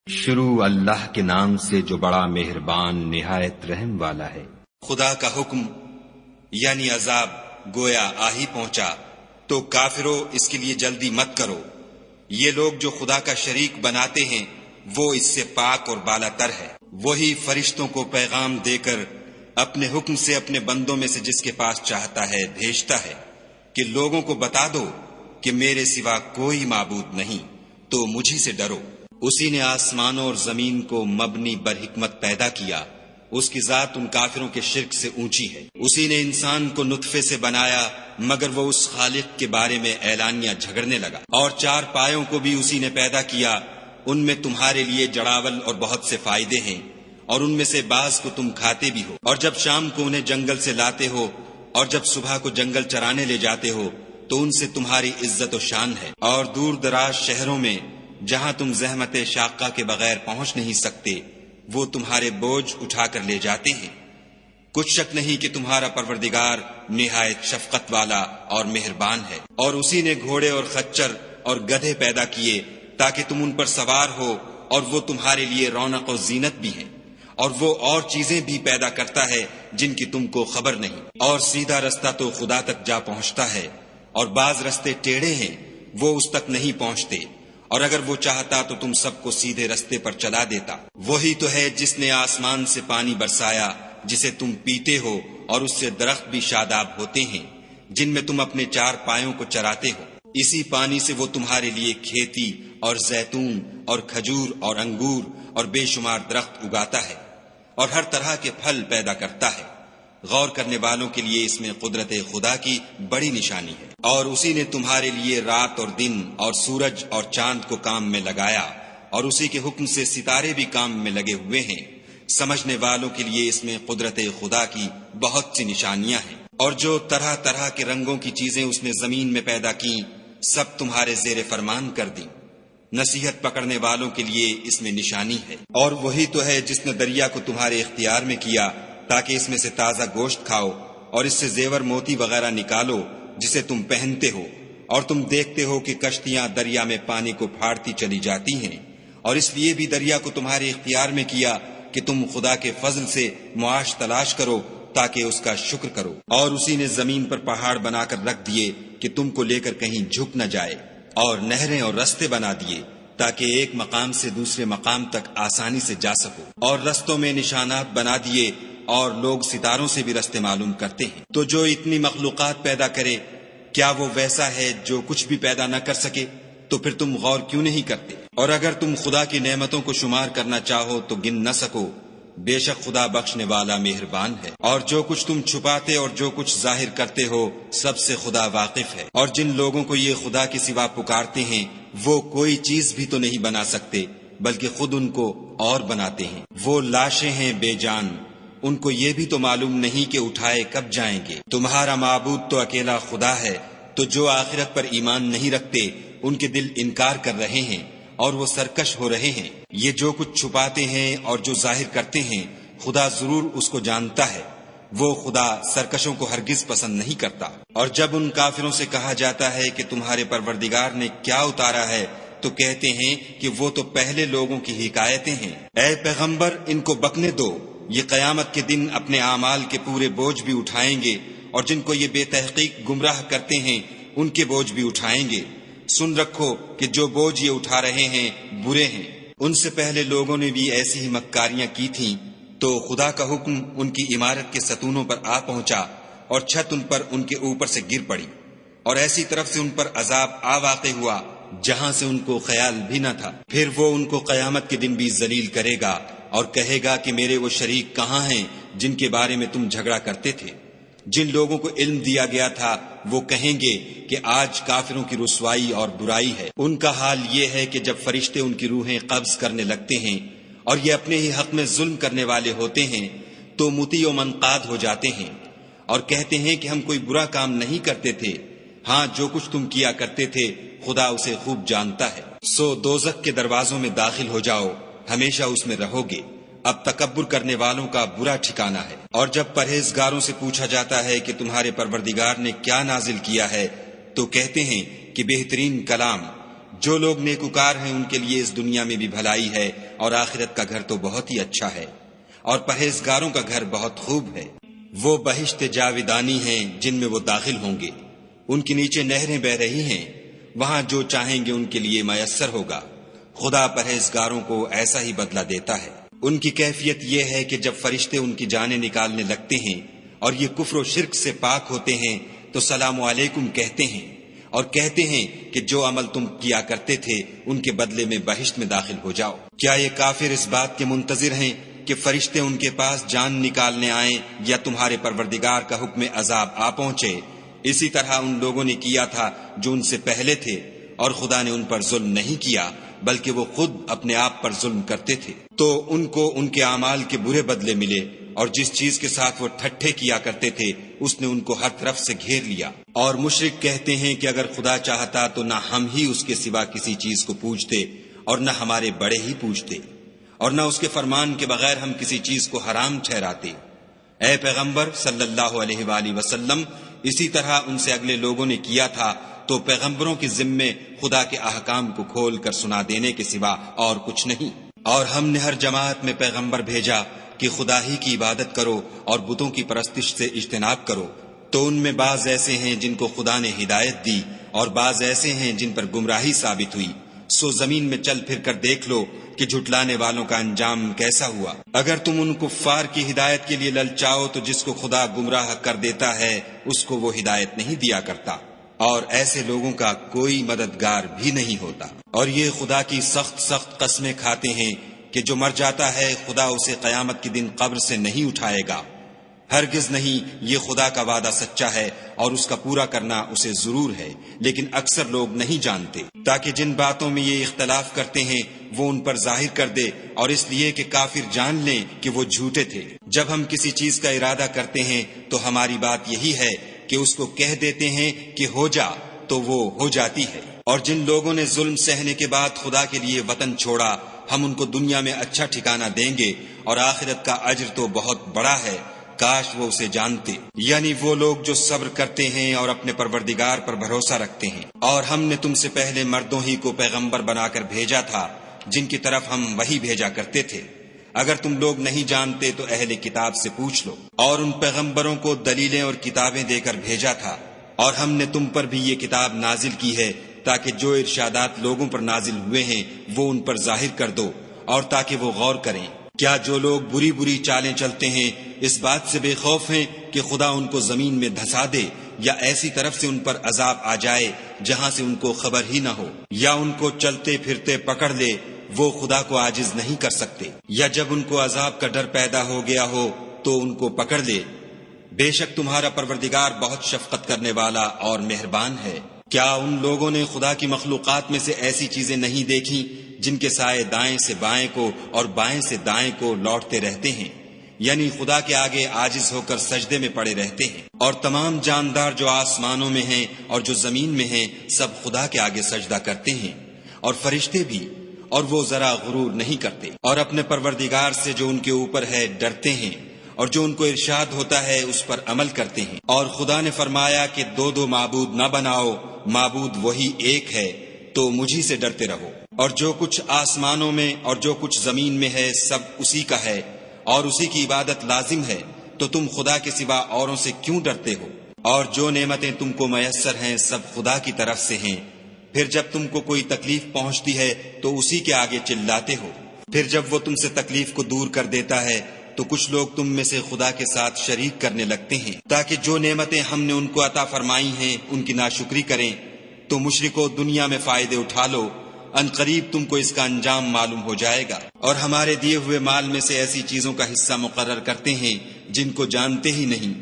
شروع اللہ کے نام سے جو بڑا مہربان نہایت رحم والا ہے۔ خدا کا حکم یعنی عذاب گویا آ ہی پہنچا تو کافروں اس کے لیے جلدی مت کرو۔ یہ لوگ جو خدا کا شریک بناتے ہیں وہ اس سے پاک اور بالا تر ہے۔ وہی فرشتوں کو پیغام دے کر اپنے حکم سے اپنے بندوں میں سے جس کے پاس چاہتا ہے بھیجتا ہے کہ لوگوں کو بتا دو کہ میرے سوا کوئی معبود نہیں، تو مجھی سے ڈرو۔ اسی نے آسمانوں اور زمین کو مبنی بر حکمت پیدا کیا، اس کی ذات ان کافروں کے شرک سے اونچی ہے۔ اسی نے انسان کو نطفے سے بنایا مگر وہ اس خالق کے بارے میں اعلانیہ جھگڑنے لگا۔ اور چار پایوں کو بھی اسی نے پیدا کیا، ان میں تمہارے لیے جڑاول اور بہت سے فائدے ہیں، اور ان میں سے بعض کو تم کھاتے بھی ہو۔ اور جب شام کو انہیں جنگل سے لاتے ہو اور جب صبح کو جنگل چرانے لے جاتے ہو تو ان سے تمہاری عزت و شان ہے۔ اور دور دراز شہروں میں جہاں تم زحمت شاقہ کے بغیر پہنچ نہیں سکتے وہ تمہارے بوجھ اٹھا کر لے جاتے ہیں۔ کچھ شک نہیں کہ تمہارا پروردگار نہایت شفقت والا اور مہربان ہے۔ اور اسی نے گھوڑے اور خچر اور گدھے پیدا کیے تاکہ تم ان پر سوار ہو، اور وہ تمہارے لیے رونق و زینت بھی ہیں۔ اور وہ اور چیزیں بھی پیدا کرتا ہے جن کی تم کو خبر نہیں۔ اور سیدھا رستہ تو خدا تک جا پہنچتا ہے، اور بعض رستے ٹیڑھے ہیں وہ اس تک نہیں پہنچتے، اور اگر وہ چاہتا تو تم سب کو سیدھے رستے پر چلا دیتا۔ وہی تو ہے جس نے آسمان سے پانی برسایا جسے تم پیتے ہو، اور اس سے درخت بھی شاداب ہوتے ہیں جن میں تم اپنے چار پایوں کو چراتے ہو۔ اسی پانی سے وہ تمہارے لیے کھیتی اور زیتون اور کھجور اور انگور اور بے شمار درخت اگاتا ہے، اور ہر طرح کے پھل پیدا کرتا ہے۔ غور کرنے والوں کے لیے اس میں قدرت خدا کی بڑی نشانی ہے۔ اور اسی نے تمہارے لیے رات اور دن اور سورج اور چاند کو کام میں لگایا، اور اسی کے حکم سے ستارے بھی کام میں لگے ہوئے ہیں۔ سمجھنے والوں کے لیے اس میں قدرت خدا کی بہت سی نشانیاں ہیں۔ اور جو طرح طرح کے رنگوں کی چیزیں اس نے زمین میں پیدا کی سب تمہارے زیر فرمان کر دی۔ نصیحت پکڑنے والوں کے لیے اس میں نشانی ہے۔ اور وہی تو ہے جس نے دریا کو تمہارے اختیار میں کیا تاکہ اس میں سے تازہ گوشت کھاؤ، اور اس سے زیور موتی وغیرہ نکالو جسے تم پہنتے ہو، اور تم دیکھتے ہو کہ کشتیاں دریا میں پانی کو پھاڑتی چلی جاتی ہیں۔ اور اس لیے بھی دریا کو تمہارے اختیار میں کیا کہ تم خدا کے فضل سے معاش تلاش کرو تاکہ اس کا شکر کرو۔ اور اسی نے زمین پر پہاڑ بنا کر رکھ دیے کہ تم کو لے کر کہیں جھک نہ جائے، اور نہریں اور رستے بنا دیے تاکہ ایک مقام سے دوسرے مقام تک آسانی سے جا سکو۔ اور رستوں میں نشانات بنا دیے، اور لوگ ستاروں سے بھی رستے معلوم کرتے ہیں۔ تو جو اتنی مخلوقات پیدا کرے کیا وہ ویسا ہے جو کچھ بھی پیدا نہ کر سکے؟ تو پھر تم غور کیوں نہیں کرتے؟ اور اگر تم خدا کی نعمتوں کو شمار کرنا چاہو تو گن نہ سکو، بے شک خدا بخشنے والا مہربان ہے۔ اور جو کچھ تم چھپاتے اور جو کچھ ظاہر کرتے ہو سب سے خدا واقف ہے۔ اور جن لوگوں کو یہ خدا کے سوا پکارتے ہیں وہ کوئی چیز بھی تو نہیں بنا سکتے بلکہ خود ان کو اور بناتے ہیں۔ وہ لاشیں ہیں بے جان، ان کو یہ بھی تو معلوم نہیں کہ اٹھائے کب جائیں گے۔ تمہارا معبود تو اکیلا خدا ہے، تو جو آخرت پر ایمان نہیں رکھتے ان کے دل انکار کر رہے ہیں اور وہ سرکش ہو رہے ہیں۔ یہ جو کچھ چھپاتے ہیں اور جو ظاہر کرتے ہیں خدا ضرور اس کو جانتا ہے۔ وہ خدا سرکشوں کو ہرگز پسند نہیں کرتا۔ اور جب ان کافروں سے کہا جاتا ہے کہ تمہارے پروردگار نے کیا اتارا ہے تو کہتے ہیں کہ وہ تو پہلے لوگوں کی حکایتیں ہیں۔ اے پیغمبر ان کو بکنے دو، یہ قیامت کے دن اپنے اعمال کے پورے بوجھ بھی اٹھائیں گے، اور جن کو یہ بے تحقیق گمراہ کرتے ہیں ان کے بوجھ بھی اٹھائیں گے۔ سن رکھو کہ جو بوجھ یہ اٹھا رہے ہیں برے ہیں۔ ان سے پہلے لوگوں نے بھی ایسی ہی مکاریاں کی تھیں، تو خدا کا حکم ان کی عمارت کے ستونوں پر آ پہنچا اور چھت ان پر ان کے اوپر سے گر پڑی، اور ایسی طرف سے ان پر عذاب آ واقع ہوا جہاں سے ان کو خیال بھی نہ تھا۔ پھر وہ ان کو قیامت کے دن بھی ذلیل کرے گا اور کہے گا کہ میرے وہ شریک کہاں ہیں جن کے بارے میں تم جھگڑا کرتے تھے؟ جن لوگوں کو علم دیا گیا تھا وہ کہیں گے کہ آج کافروں کی رسوائی اور برائی ہے۔ ان کا حال یہ ہے کہ جب فرشتے ان کی روحیں قبض کرنے لگتے ہیں اور یہ اپنے ہی حق میں ظلم کرنے والے ہوتے ہیں تو مطیع و منقاد ہو جاتے ہیں اور کہتے ہیں کہ ہم کوئی برا کام نہیں کرتے تھے، ہاں جو کچھ تم کیا کرتے تھے خدا اسے خوب جانتا ہے۔ سو دوزخ کے دروازوں میں داخل ہو جاؤ، ہمیشہ اس میں رہو گے۔ اب تکبر کرنے والوں کا برا ٹھکانہ ہے۔ اور جب پرہیزگاروں سے پوچھا جاتا ہے کہ تمہارے پروردگار نے کیا نازل کیا ہے تو کہتے ہیں کہ بہترین کلام۔ جو لوگ نیکوکار ہیں ان کے لیے اس دنیا میں بھی بھلائی ہے اور آخرت کا گھر تو بہت ہی اچھا ہے، اور پرہیزگاروں کا گھر بہت خوب ہے۔ وہ بہشت جاودانی ہیں جن میں وہ داخل ہوں گے، ان کے نیچے نہریں بہ رہی ہیں، وہاں جو چاہیں گے ان کے لیے میسر ہوگا۔ خدا پرہیزگاروں کو ایسا ہی بدلہ دیتا ہے۔ ان کی کیفیت یہ ہے کہ جب فرشتے ان کی جانیں نکالنے لگتے ہیں اور یہ کفر و شرک سے پاک ہوتے ہیں تو سلام علیکم کہتے ہیں، اور کہتے ہیں کہ جو عمل تم کیا کرتے تھے ان کے بدلے میں بہشت میں داخل ہو جاؤ۔ کیا یہ کافر اس بات کے منتظر ہیں کہ فرشتے ان کے پاس جان نکالنے آئیں یا تمہارے پروردگار کا حکم عذاب آ پہنچے؟ اسی طرح ان لوگوں نے کیا تھا جو ان سے پہلے تھے، اور خدا نے ان پر ظلم نہیں کیا بلکہ وہ خود اپنے آپ پر ظلم کرتے تھے۔ تو ان کو ان کے اعمال کے برے بدلے ملے، اور جس چیز کے ساتھ وہ ٹھٹھے کیا کرتے تھے اس نے ان کو ہر طرف سے گھیر لیا۔ اور مشرک کہتے ہیں کہ اگر خدا چاہتا تو نہ ہم ہی اس کے سوا کسی چیز کو پوجتے اور نہ ہمارے بڑے ہی پوجتے، اور نہ اس کے فرمان کے بغیر ہم کسی چیز کو حرام ٹھہراتے۔ اے پیغمبر صلی اللہ علیہ وآلہ وسلم، اسی طرح ان سے اگلے لوگوں نے کیا تھا، تو پیغمبروں کے ذمے خدا کے احکام کو کھول کر سنا دینے کے سوا اور کچھ نہیں۔ اور ہم نے ہر جماعت میں پیغمبر بھیجا کہ خدا ہی کی عبادت کرو اور بتوں کی پرستش سے اجتناب کرو، تو ان میں بعض ایسے ہیں جن کو خدا نے ہدایت دی اور بعض ایسے ہیں جن پر گمراہی ثابت ہوئی۔ سو زمین میں چل پھر کر دیکھ لو کہ جھٹلانے والوں کا انجام کیسا ہوا۔ اگر تم ان کفار کی ہدایت کے لیے للچاؤ تو جس کو خدا گمراہ کر دیتا ہے اس کو وہ ہدایت نہیں دیا کرتا، اور ایسے لوگوں کا کوئی مددگار بھی نہیں ہوتا۔ اور یہ خدا کی سخت سخت قسمیں کھاتے ہیں کہ جو مر جاتا ہے خدا اسے قیامت کے دن قبر سے نہیں اٹھائے گا۔ ہرگز نہیں، یہ خدا کا وعدہ سچا ہے اور اس کا پورا کرنا اسے ضرور ہے، لیکن اکثر لوگ نہیں جانتے۔ تاکہ جن باتوں میں یہ اختلاف کرتے ہیں وہ ان پر ظاہر کر دے، اور اس لیے کہ کافر جان لیں کہ وہ جھوٹے تھے۔ جب ہم کسی چیز کا ارادہ کرتے ہیں تو ہماری بات یہی ہے کہ اس کو کہہ دیتے ہیں کہ ہو جا، تو وہ ہو جاتی ہے۔ اور جن لوگوں نے ظلم سہنے کے بعد خدا کے لیے وطن چھوڑا، ہم ان کو دنیا میں اچھا ٹھکانہ دیں گے، اور آخرت کا اجر تو بہت بڑا ہے، کاش وہ اسے جانتے۔ یعنی وہ لوگ جو صبر کرتے ہیں اور اپنے پروردگار پر بھروسہ رکھتے ہیں۔ اور ہم نے تم سے پہلے مردوں ہی کو پیغمبر بنا کر بھیجا تھا جن کی طرف ہم وحی بھیجا کرتے تھے۔ اگر تم لوگ نہیں جانتے تو اہل کتاب سے پوچھ لو۔ اور ان پیغمبروں کو دلیلیں اور کتابیں دے کر بھیجا تھا، اور ہم نے تم پر بھی یہ کتاب نازل کی ہے تاکہ جو ارشادات لوگوں پر نازل ہوئے ہیں وہ ان پر ظاہر کر دو، اور تاکہ وہ غور کریں۔ کیا جو لوگ بری بری چالیں چلتے ہیں اس بات سے بے خوف ہیں کہ خدا ان کو زمین میں دھسا دے، یا ایسی طرف سے ان پر عذاب آ جائے جہاں سے ان کو خبر ہی نہ ہو، یا ان کو چلتے پھرتے پکڑ لے؟ وہ خدا کو عاجز نہیں کر سکتے۔ یا جب ان کو عذاب کا ڈر پیدا ہو گیا ہو تو ان کو پکڑ لے۔ بے شک تمہارا پروردگار بہت شفقت کرنے والا اور مہربان ہے۔ کیا ان لوگوں نے خدا کی مخلوقات میں سے ایسی چیزیں نہیں دیکھی جن کے سائے دائیں سے بائیں کو اور بائیں سے دائیں کو لوٹتے رہتے ہیں؟ یعنی خدا کے آگے عاجز ہو کر سجدے میں پڑے رہتے ہیں۔ اور تمام جاندار جو آسمانوں میں ہیں اور جو زمین میں ہیں سب خدا کے آگے سجدہ کرتے ہیں، اور فرشتے بھی، اور وہ ذرا غرور نہیں کرتے، اور اپنے پروردگار سے جو ان کے اوپر ہے ڈرتے ہیں، اور جو ان کو ارشاد ہوتا ہے اس پر عمل کرتے ہیں۔ اور خدا نے فرمایا کہ دو معبود نہ بناؤ، معبود وہی ایک ہے، تو مجھی سے ڈرتے رہو۔ اور جو کچھ آسمانوں میں اور جو کچھ زمین میں ہے سب اسی کا ہے، اور اسی کی عبادت لازم ہے، تو تم خدا کے سوا اوروں سے کیوں ڈرتے ہو؟ اور جو نعمتیں تم کو میسر ہیں سب خدا کی طرف سے ہیں۔ پھر جب تم کو کوئی تکلیف پہنچتی ہے تو اسی کے آگے چلاتے ہو، پھر جب وہ تم سے تکلیف کو دور کر دیتا ہے تو کچھ لوگ تم میں سے خدا کے ساتھ شریک کرنے لگتے ہیں تاکہ جو نعمتیں ہم نے ان کو عطا فرمائی ہیں ان کی ناشکری کریں۔ تو مشرکو دنیا میں فائدے اٹھا لو، ان قریب تم کو اس کا انجام معلوم ہو جائے گا۔ اور ہمارے دیے ہوئے مال میں سے ایسی چیزوں کا حصہ مقرر کرتے ہیں جن کو جانتے ہی نہیں۔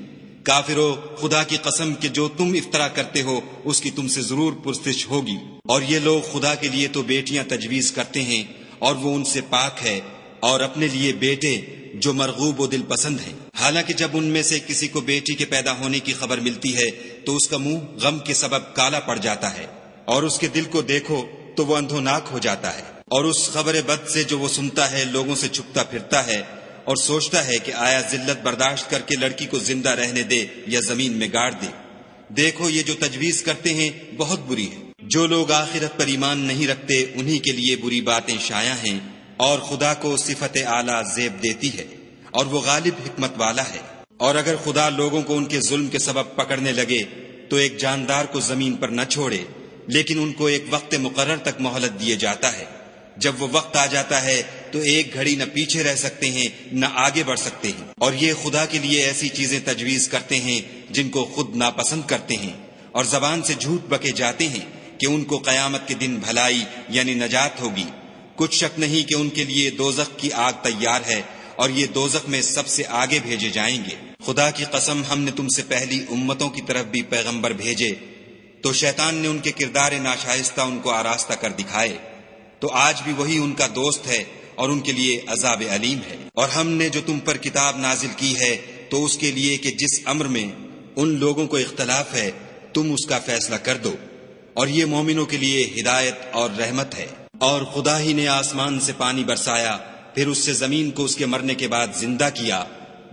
کافرو، خدا کی قسم کہ جو تم افطرا کرتے ہو اس کی تم سے ضرور پرسش ہوگی۔ اور یہ لوگ خدا کے لیے تو بیٹیاں تجویز کرتے ہیں اور وہ ان سے پاک ہے، اور اپنے لیے بیٹے جو مرغوب و دل پسند ہیں۔ حالانکہ جب ان میں سے کسی کو بیٹی کے پیدا ہونے کی خبر ملتی ہے تو اس کا منہ غم کے سبب کالا پڑ جاتا ہے، اور اس کے دل کو دیکھو تو وہ اندھوناک ہو جاتا ہے۔ اور اس خبر بد سے جو وہ سنتا ہے لوگوں سے چھپتا پھرتا ہے اور سوچتا ہے کہ آیا ذلت برداشت کر کے لڑکی کو زندہ رہنے دے یا زمین میں گاڑ دے۔ دیکھو یہ جو تجویز کرتے ہیں بہت بری ہے۔ جو لوگ آخرت پر ایمان نہیں رکھتے انہی کے لیے بری باتیں شائع ہیں، اور خدا کو صفت اعلیٰ زیب دیتی ہے اور وہ غالب حکمت والا ہے۔ اور اگر خدا لوگوں کو ان کے ظلم کے سبب پکڑنے لگے تو ایک جاندار کو زمین پر نہ چھوڑے، لیکن ان کو ایک وقت مقرر تک مہلت دیے جاتا ہے۔ جب وہ وقت آ جاتا ہے تو ایک گھڑی نہ پیچھے رہ سکتے ہیں نہ آگے بڑھ سکتے ہیں، اور یہ خدا کے لیے ایسی چیزیں تجویز کرتے ہیں جن کو خود ناپسند کرتے ہیں، اور زبان سے جھوٹ بکے جاتے ہیں کہ ان کو قیامت کے دن بھلائی یعنی نجات ہوگی۔ کچھ شک نہیں کہ ان کے لیے دوزخ کی آگ تیار ہے، اور یہ دوزخ میں سب سے آگے بھیجے جائیں گے۔ خدا کی قسم، ہم نے تم سے پہلی امتوں کی طرف بھی پیغمبر بھیجے، تو شیطان نے ان کے کردار ناشائستہ ان کو آراستہ کر دکھائے، تو آج بھی وہی ان کا دوست ہے اور ان کے لیے عذاب علیم ہے۔ اور ہم نے جو تم پر کتاب نازل کی ہے تو اس کے لیے کہ جس امر میں ان لوگوں کو اختلاف ہے تم اس کا فیصلہ کر دو، اور یہ مومنوں کے لیے ہدایت اور رحمت ہے۔ اور خدا ہی نے آسمان سے پانی برسایا، پھر اس سے زمین کو اس کے مرنے کے بعد زندہ کیا،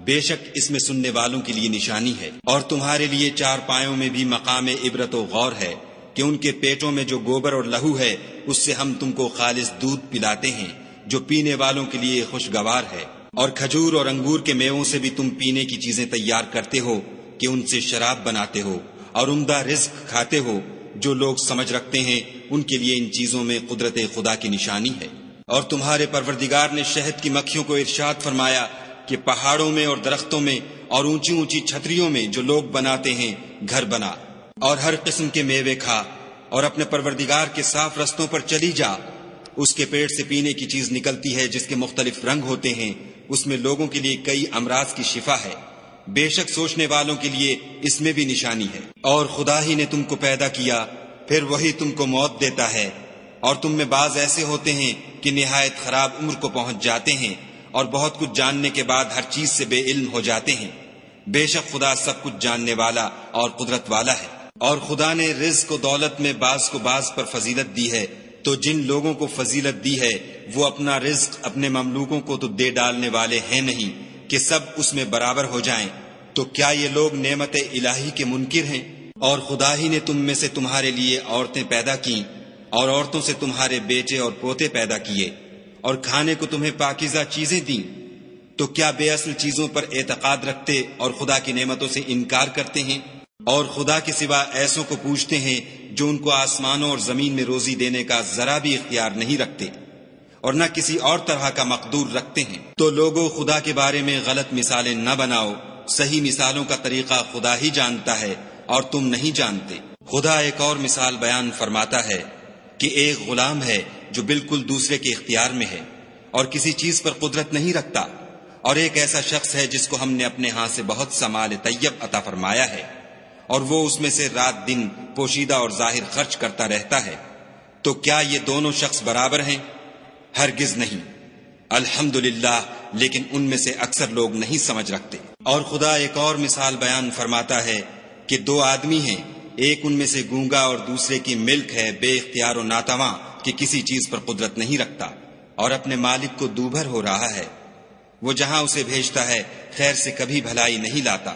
بے شک اس میں سننے والوں کے لیے نشانی ہے۔ اور تمہارے لیے چار پایوں میں بھی مقام عبرت و غور ہے کہ ان کے پیٹوں میں جو گوبر اور لہو ہے اس سے ہم تم کو خالص دودھ پلاتے ہیں جو پینے والوں کے لیے خوشگوار ہے، اور کھجور اور انگور کے میووں سے بھی تم پینے کی چیزیں تیار کرتے ہو کہ ان سے شراب بناتے ہو، اور عمدہ رزق کھاتے ہو۔ جو لوگ سمجھ رکھتے ہیں ان کے لیے ان چیزوں میں قدرت خدا کی نشانی ہے۔ اور تمہارے پروردگار نے شہد کی مکھیوں کو ارشاد فرمایا کہ پہاڑوں میں اور درختوں میں اور اونچی اونچی چھتریوں میں جو لوگ بناتے ہیں گھر بنا، اور ہر قسم کے میوے کھا، اور اپنے پروردگار کے صاف رستوں پر چلی جا۔ اس کے پیٹ سے پینے کی چیز نکلتی ہے جس کے مختلف رنگ ہوتے ہیں، اس میں لوگوں کے لیے کئی امراض کی شفا ہے، بے شک سوچنے والوں کے لیے اس میں بھی نشانی ہے۔ اور خدا ہی نے تم کو پیدا کیا، پھر وہی تم کو موت دیتا ہے، اور تم میں بعض ایسے ہوتے ہیں کہ نہایت خراب عمر کو پہنچ جاتے ہیں، اور بہت کچھ جاننے کے بعد ہر چیز سے بے علم ہو جاتے ہیں۔ بے شک خدا سب کچھ جاننے والا اور قدرت والا ہے۔ اور خدا نے رزق و دولت میں بعض کو بعض پر فضیلت دی ہے، تو جن لوگوں کو فضیلت دی ہے وہ اپنا رزق اپنے مملوکوں کو تو دے ڈالنے والے ہیں نہیں کہ سب اس میں برابر ہو جائیں۔ تو کیا یہ لوگ نعمت الہی کے منکر ہیں؟ اور خدا ہی نے تم میں سے تمہارے لیے عورتیں پیدا کیں، اور عورتوں سے تمہارے بیٹے اور پوتے پیدا کیے، اور کھانے کو تمہیں پاکیزہ چیزیں دیں۔ تو کیا بے اصل چیزوں پر اعتقاد رکھتے اور خدا کی نعمتوں سے انکار کرتے ہیں؟ اور خدا کے سوا ایسوں کو پوچھتے ہیں جو ان کو آسمانوں اور زمین میں روزی دینے کا ذرا بھی اختیار نہیں رکھتے، اور نہ کسی اور طرح کا مقدور رکھتے ہیں۔ تو لوگوں، خدا کے بارے میں غلط مثالیں نہ بناؤ، صحیح مثالوں کا طریقہ خدا ہی جانتا ہے اور تم نہیں جانتے۔ خدا ایک اور مثال بیان فرماتا ہے کہ ایک غلام ہے جو بالکل دوسرے کے اختیار میں ہے اور کسی چیز پر قدرت نہیں رکھتا، اور ایک ایسا شخص ہے جس کو ہم نے اپنے ہاں سے بہت سا مال طیب عطا فرمایا ہے، اور وہ اس میں سے رات دن پوشیدہ اور ظاہر خرچ کرتا رہتا ہے۔ تو کیا یہ دونوں شخص برابر ہیں؟ ہرگز نہیں۔ الحمدللہ، لیکن ان میں سے اکثر لوگ نہیں سمجھ رکھتے۔ اور خدا ایک اور مثال بیان فرماتا ہے کہ دو آدمی ہیں، ایک ان میں سے گونگا اور دوسرے کی ملک ہے بے اختیار و ناتواں کہ کسی چیز پر قدرت نہیں رکھتا، اور اپنے مالک کو دوبھر ہو رہا ہے۔ وہ جہاں اسے بھیجتا ہے خیر سے کبھی بھلائی نہیں لاتا۔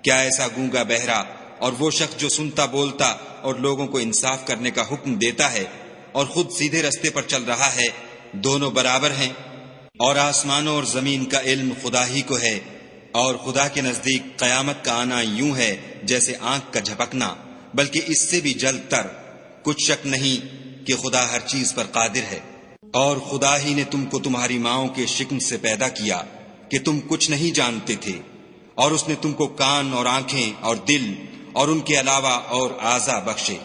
کیا ایسا گونگا بہرا اور وہ شخص جو سنتا بولتا اور لوگوں کو انصاف کرنے کا حکم دیتا ہے اور خود سیدھے رستے پر چل رہا ہے، دونوں برابر ہیں؟ اور آسمانوں اور زمین کا علم خدا ہی کو ہے، اور خدا کے نزدیک قیامت کا آنا یوں ہے جیسے آنکھ کا جھپکنا، بلکہ اس سے بھی جلد تر۔ کچھ شک نہیں کہ خدا ہر چیز پر قادر ہے۔ اور خدا ہی نے تم کو تمہاری ماؤں کے شکم سے پیدا کیا کہ تم کچھ نہیں جانتے تھے، اور اس نے تم کو کان اور آنکھیں اور دل اور ان کے علاوہ اور اعضاء بخشے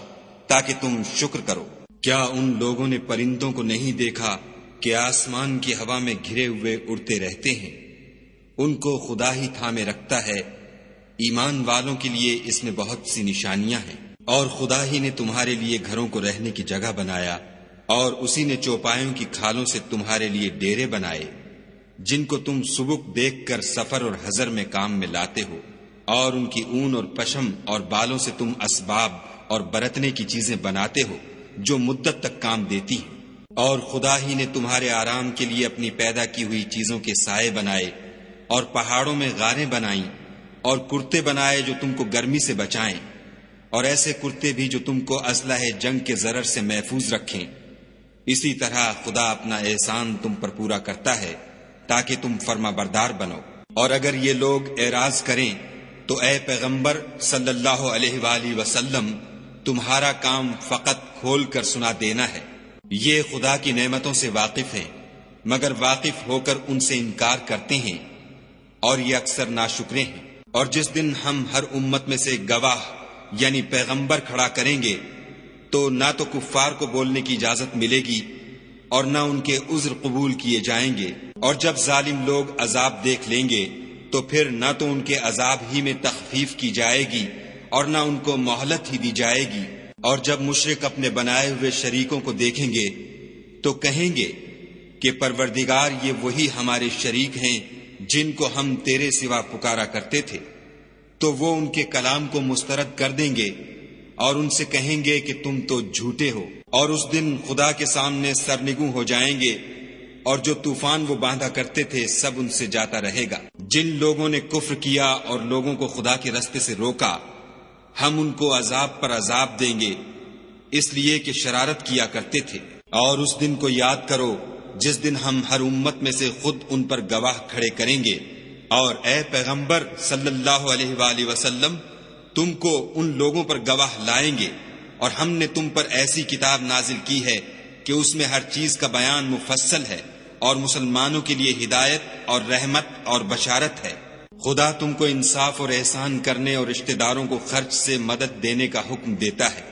تاکہ تم شکر کرو۔ کیا ان لوگوں نے پرندوں کو نہیں دیکھا کہ آسمان کی ہوا میں گھرے ہوئے اڑتے رہتے ہیں؟ ان کو خدا ہی تھامے رکھتا ہے۔ ایمان والوں کے لیے اس میں بہت سی نشانیاں ہیں۔ اور خدا ہی نے تمہارے لیے گھروں کو رہنے کی جگہ بنایا، اور اسی نے چوپایوں کی کھالوں سے تمہارے لیے ڈیرے بنائے جن کو تم سبک دیکھ کر سفر اور حضر میں کام میں لاتے ہو، اور ان کی اون اور پشم اور بالوں سے تم اسباب اور برتنے کی چیزیں بناتے ہو جو مدت تک کام دیتی ہیں۔ اور خدا ہی نے تمہارے آرام کے لیے اپنی پیدا کی ہوئی چیزوں کے سائے بنائے، اور پہاڑوں میں غاریں بنائیں، اور کرتے بنائے جو تم کو گرمی سے بچائیں، اور ایسے کرتے بھی جو تم کو اسلحہ جنگ کے ضرر سے محفوظ رکھیں۔ اسی طرح خدا اپنا احسان تم پر پورا کرتا ہے تاکہ تم فرما بردار بنو۔ اور اگر یہ لوگ اعراض کریں تو اے پیغمبر صلی اللہ علیہ وآلہ وسلم، تمہارا کام فقط کھول کر سنا دینا ہے۔ یہ خدا کی نعمتوں سے واقف ہیں، مگر واقف ہو کر ان سے انکار کرتے ہیں، اور یہ اکثر ناشکرے ہیں۔ اور جس دن ہم ہر امت میں سے گواہ یعنی پیغمبر کھڑا کریں گے تو نہ تو کفار کو بولنے کی اجازت ملے گی اور نہ ان کے عذر قبول کیے جائیں گے۔ اور جب ظالم لوگ عذاب دیکھ لیں گے تو پھر نہ تو ان کے عذاب ہی میں تخفیف کی جائے گی اور نہ ان کو مہلت ہی دی جائے گی۔ اور جب مشرک اپنے بنائے ہوئے شریکوں کو دیکھیں گے تو کہیں گے کہ پروردگار، یہ وہی ہمارے شریک ہیں جن کو ہم تیرے سوا پکارا کرتے تھے۔ تو وہ ان کے کلام کو مسترد کر دیں گے اور ان سے کہیں گے کہ تم تو جھوٹے ہو۔ اور اس دن خدا کے سامنے سرنگوں ہو جائیں گے، اور جو طوفان وہ باندھا کرتے تھے سب ان سے جاتا رہے گا۔ جن لوگوں نے کفر کیا اور لوگوں کو خدا کے رستے سے روکا، ہم ان کو عذاب پر عذاب دیں گے، اس لیے کہ شرارت کیا کرتے تھے۔ اور اس دن کو یاد کرو جس دن ہم ہر امت میں سے خود ان پر گواہ کھڑے کریں گے۔ اور اے پیغمبر صلی اللہ علیہ وآلہ وسلم، تم کو ان لوگوں پر گواہ لائیں گے، اور ہم نے تم پر ایسی کتاب نازل کی ہے کہ اس میں ہر چیز کا بیان مفصل ہے، اور مسلمانوں کے لیے ہدایت اور رحمت اور بشارت ہے۔ خدا تم کو انصاف اور احسان کرنے اور رشتہ داروں کو خرچ سے مدد دینے کا حکم دیتا ہے،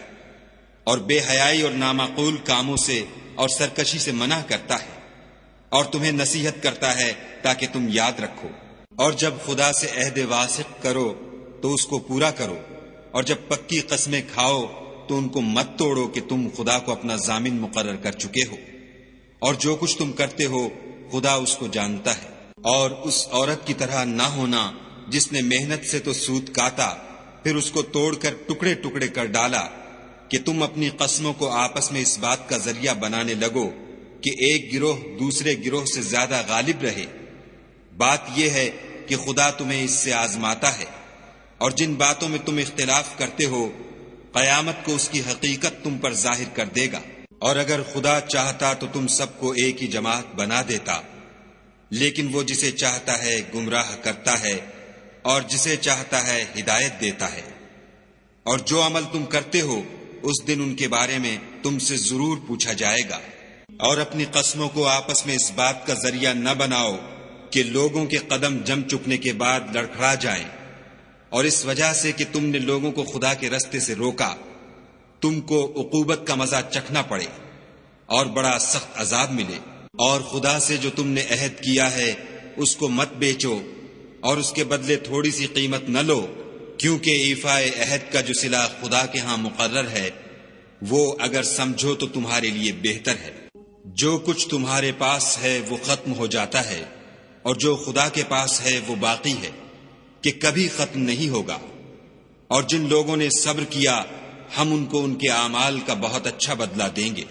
اور بے حیائی اور نامعقول کاموں سے اور سرکشی سے منع کرتا ہے، اور تمہیں نصیحت کرتا ہے تاکہ تم یاد رکھو۔ اور جب خدا سے عہد واثق کرو تو اس کو پورا کرو، اور جب پکی قسمیں کھاؤ تو ان کو مت توڑو کہ تم خدا کو اپنا ضامن مقرر کر چکے ہو، اور جو کچھ تم کرتے ہو خدا اس کو جانتا ہے۔ اور اس عورت کی طرح نہ ہونا جس نے محنت سے تو سود کاتا، پھر اس کو توڑ کر ٹکڑے ٹکڑے کر ڈالا، کہ تم اپنی قسموں کو آپس میں اس بات کا ذریعہ بنانے لگو کہ ایک گروہ دوسرے گروہ سے زیادہ غالب رہے۔ بات یہ ہے کہ خدا تمہیں اس سے آزماتا ہے، اور جن باتوں میں تم اختلاف کرتے ہو قیامت کو اس کی حقیقت تم پر ظاہر کر دے گا۔ اور اگر خدا چاہتا تو تم سب کو ایک ہی جماعت بنا دیتا، لیکن وہ جسے چاہتا ہے گمراہ کرتا ہے اور جسے چاہتا ہے ہدایت دیتا ہے۔ اور جو عمل تم کرتے ہو اس دن ان کے بارے میں تم سے ضرور پوچھا جائے گا۔ اور اپنی قسموں کو آپس میں اس بات کا ذریعہ نہ بناؤ کہ لوگوں کے قدم جم چکنے کے بعد لڑکھڑا جائیں، اور اس وجہ سے کہ تم نے لوگوں کو خدا کے رستے سے روکا تم کو عقوبت کا مزہ چکھنا پڑے اور بڑا سخت عذاب ملے۔ اور خدا سے جو تم نے عہد کیا ہے اس کو مت بیچو، اور اس کے بدلے تھوڑی سی قیمت نہ لو، کیونکہ ایفاء عہد کا جو صلہ خدا کے ہاں مقرر ہے وہ اگر سمجھو تو تمہارے لیے بہتر ہے۔ جو کچھ تمہارے پاس ہے وہ ختم ہو جاتا ہے، اور جو خدا کے پاس ہے وہ باقی ہے کہ کبھی ختم نہیں ہوگا۔ اور جن لوگوں نے صبر کیا ہم ان کو ان کے اعمال کا بہت اچھا بدلہ دیں گے۔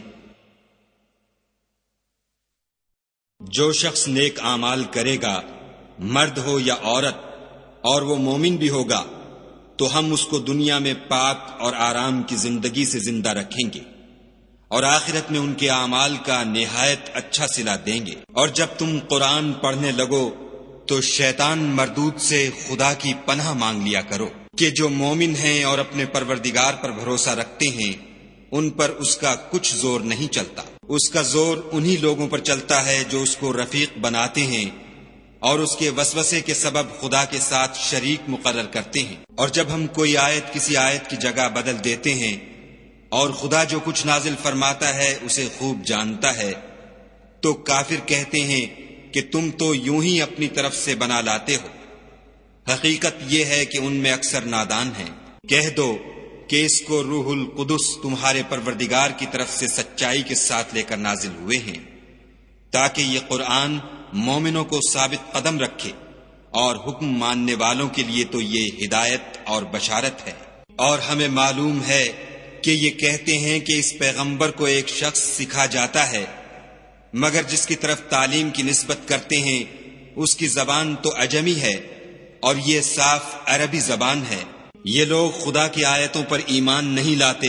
جو شخص نیک اعمال کرے گا، مرد ہو یا عورت، اور وہ مومن بھی ہوگا، تو ہم اس کو دنیا میں پاک اور آرام کی زندگی سے زندہ رکھیں گے، اور آخرت میں ان کے اعمال کا نہایت اچھا صلہ دیں گے۔ اور جب تم قرآن پڑھنے لگو تو شیطان مردود سے خدا کی پناہ مانگ لیا کرو، کہ جو مومن ہیں اور اپنے پروردگار پر بھروسہ رکھتے ہیں ان پر اس کا کچھ زور نہیں چلتا۔ اس کا زور انہی لوگوں پر چلتا ہے جو اس کو رفیق بناتے ہیں اور اس کے وسوسے کے سبب خدا کے ساتھ شریک مقرر کرتے ہیں۔ اور جب ہم کوئی آیت کسی آیت کی جگہ بدل دیتے ہیں، اور خدا جو کچھ نازل فرماتا ہے اسے خوب جانتا ہے، تو کافر کہتے ہیں کہ تم تو یوں ہی اپنی طرف سے بنا لاتے ہو۔ حقیقت یہ ہے کہ ان میں اکثر نادان ہیں۔ کہہ دو کہ اس کو روح القدس تمہارے پروردگار کی طرف سے سچائی کے ساتھ لے کر نازل ہوئے ہیں، تاکہ یہ قرآن مومنوں کو ثابت قدم رکھے، اور حکم ماننے والوں کے لیے تو یہ ہدایت اور بشارت ہے۔ اور ہمیں معلوم ہے کہ یہ کہتے ہیں کہ اس پیغمبر کو ایک شخص سکھا جاتا ہے، مگر جس کی طرف تعلیم کی نسبت کرتے ہیں اس کی زبان تو عجمی ہے اور یہ صاف عربی زبان ہے۔ یہ لوگ خدا کی آیتوں پر ایمان نہیں لاتے،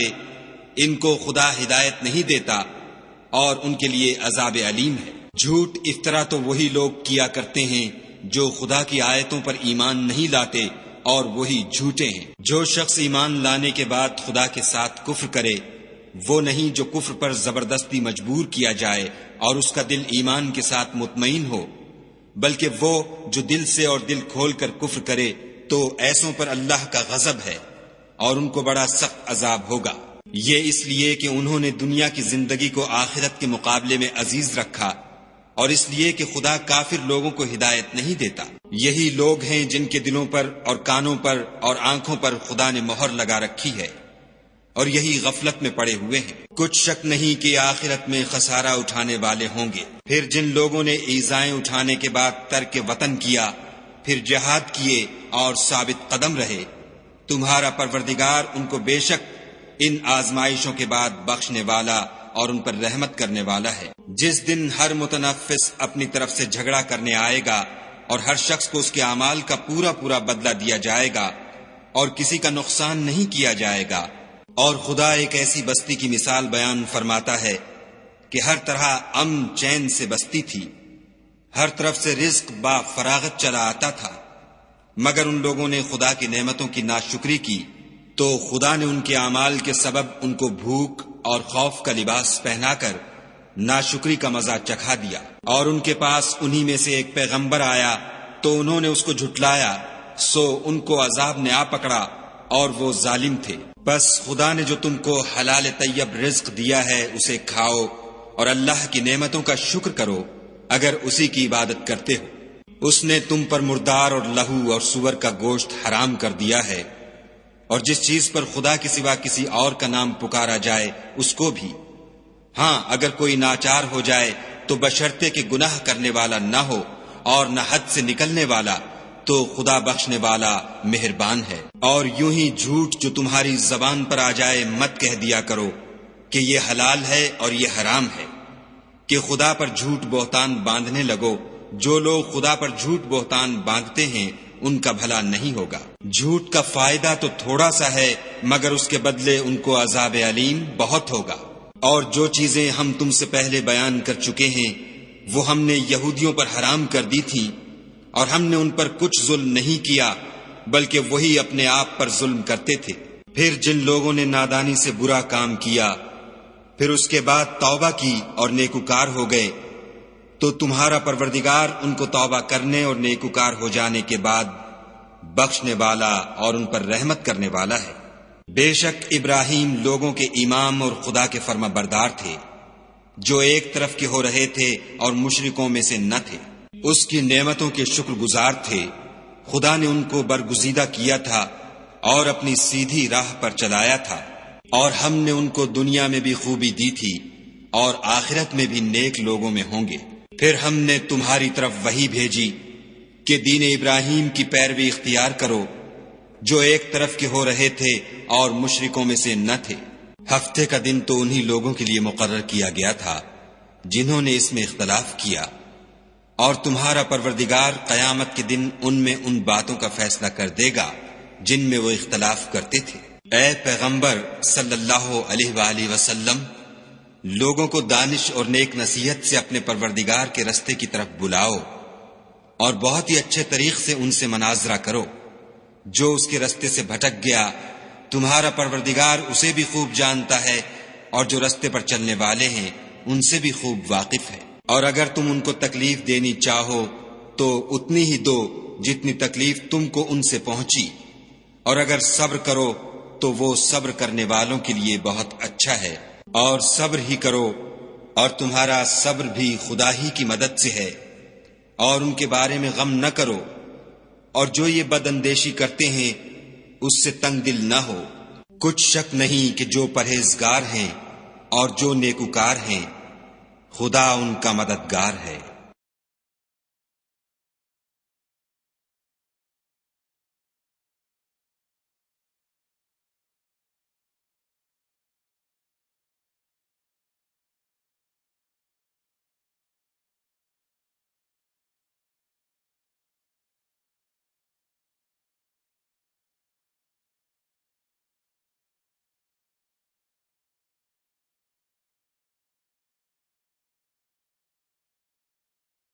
ان کو خدا ہدایت نہیں دیتا، اور ان کے لیے عذاب علیم ہے۔ جھوٹ افطرا تو وہی لوگ کیا کرتے ہیں جو خدا کی آیتوں پر ایمان نہیں لاتے اور وہی جھوٹے ہیں۔ جو شخص ایمان لانے کے بعد خدا کے ساتھ کفر کرے وہ نہیں جو کفر پر زبردستی مجبور کیا جائے اور اس کا دل ایمان کے ساتھ مطمئن ہو، بلکہ وہ جو دل سے اور دل کھول کر کفر کرے تو ایسوں پر اللہ کا غضب ہے اور ان کو بڑا سخت عذاب ہوگا۔ یہ اس لیے کہ انہوں نے دنیا کی زندگی کو آخرت کے مقابلے میں عزیز رکھا اور اس لیے کہ خدا کافر لوگوں کو ہدایت نہیں دیتا۔ یہی لوگ ہیں جن کے دلوں پر اور کانوں پر اور آنکھوں پر خدا نے مہر لگا رکھی ہے اور یہی غفلت میں پڑے ہوئے ہیں۔ کچھ شک نہیں کہ آخرت میں خسارہ اٹھانے والے ہوں گے۔ پھر جن لوگوں نے ایذائیں اٹھانے کے بعد ترک وطن کیا، پھر جہاد کیے اور ثابت قدم رہے، تمہارا پروردگار ان کو بے شک ان آزمائشوں کے بعد بخشنے والا اور ان پر رحمت کرنے والا ہے۔ جس دن ہر متنفس اپنی طرف سے جھگڑا کرنے آئے گا اور ہر شخص کو اس کے اعمال کا پورا پورا بدلہ دیا جائے گا اور کسی کا نقصان نہیں کیا جائے گا۔ اور خدا ایک ایسی بستی کی مثال بیان فرماتا ہے کہ ہر طرح امن چین سے بستی تھی، ہر طرف سے رزق با فراغت چلا آتا تھا، مگر ان لوگوں نے خدا کی نعمتوں کی ناشکری کی تو خدا نے ان کے اعمال کے سبب ان کو بھوک اور خوف کا لباس پہنا کر ناشکری کا مزہ چکھا دیا۔ اور ان کے پاس انہی میں سے ایک پیغمبر آیا تو انہوں نے اس کو جھٹلایا، سو ان کو عذاب نے آ پکڑا اور وہ ظالم تھے۔ بس خدا نے جو تم کو حلال طیب رزق دیا ہے اسے کھاؤ اور اللہ کی نعمتوں کا شکر کرو اگر اسی کی عبادت کرتے ہو۔ اس نے تم پر مردار اور لہو اور سور کا گوشت حرام کر دیا ہے اور جس چیز پر خدا کے سوا کسی اور کا نام پکارا جائے اس کو بھی۔ ہاں اگر کوئی ناچار ہو جائے تو بشرطے کہ گناہ کرنے والا نہ ہو اور نہ حد سے نکلنے والا، تو خدا بخشنے والا مہربان ہے۔ اور یوں ہی جھوٹ جو تمہاری زبان پر آ جائے مت کہہ دیا کرو کہ یہ حلال ہے اور یہ حرام ہے، کہ خدا پر جھوٹ بہتان باندھنے لگو۔ جو لوگ خدا پر جھوٹ بہتان باندھتے ہیں ان کا بھلا نہیں ہوگا۔ جھوٹ کا فائدہ تو تھوڑا سا ہے مگر اس کے بدلے ان کو عذاب علیم بہت ہوگا۔ اور جو چیزیں ہم تم سے پہلے بیان کر چکے ہیں وہ ہم نے یہودیوں پر حرام کر دی تھیں اور ہم نے ان پر کچھ ظلم نہیں کیا بلکہ وہی اپنے آپ پر ظلم کرتے تھے۔ پھر جن لوگوں نے نادانی سے برا کام کیا پھر اس کے بعد توبہ کی اور نیکوکار ہو گئے تو تمہارا پروردگار ان کو توبہ کرنے اور نیکوکار ہو جانے کے بعد بخشنے والا اور ان پر رحمت کرنے والا ہے۔ بے شک ابراہیم لوگوں کے امام اور خدا کے فرما بردار تھے جو ایک طرف کے ہو رہے تھے اور مشرکوں میں سے نہ تھے۔ اس کی نعمتوں کے شکر گزار تھے۔ خدا نے ان کو برگزیدہ کیا تھا اور اپنی سیدھی راہ پر چلایا تھا، اور ہم نے ان کو دنیا میں بھی خوبی دی تھی اور آخرت میں بھی نیک لوگوں میں ہوں گے۔ پھر ہم نے تمہاری طرف وحی بھیجی کہ دین ابراہیم کی پیروی اختیار کرو جو ایک طرف کے ہو رہے تھے اور مشرکوں میں سے نہ تھے۔ ہفتے کا دن تو انہی لوگوں کے لیے مقرر کیا گیا تھا جنہوں نے اس میں اختلاف کیا، اور تمہارا پروردگار قیامت کے دن ان میں ان باتوں کا فیصلہ کر دے گا جن میں وہ اختلاف کرتے تھے۔ اے پیغمبر صلی اللہ علیہ وآلہ وسلم، لوگوں کو دانش اور نیک نصیحت سے اپنے پروردگار کے رستے کی طرف بلاؤ اور بہت ہی اچھے طریق سے ان سے مناظرہ کرو۔ جو اس کے رستے سے بھٹک گیا تمہارا پروردگار اسے بھی خوب جانتا ہے، اور جو رستے پر چلنے والے ہیں ان سے بھی خوب واقف ہے۔ اور اگر تم ان کو تکلیف دینی چاہو تو اتنی ہی دو جتنی تکلیف تم کو ان سے پہنچی، اور اگر صبر کرو تو وہ صبر کرنے والوں کے لیے بہت اچھا ہے۔ اور صبر ہی کرو، اور تمہارا صبر بھی خدا ہی کی مدد سے ہے، اور ان کے بارے میں غم نہ کرو، اور جو یہ بد اندیشی کرتے ہیں اس سے تنگ دل نہ ہو۔ کچھ شک نہیں کہ جو پرہیزگار ہیں اور جو نیکوکار ہیں خدا ان کا مددگار ہے۔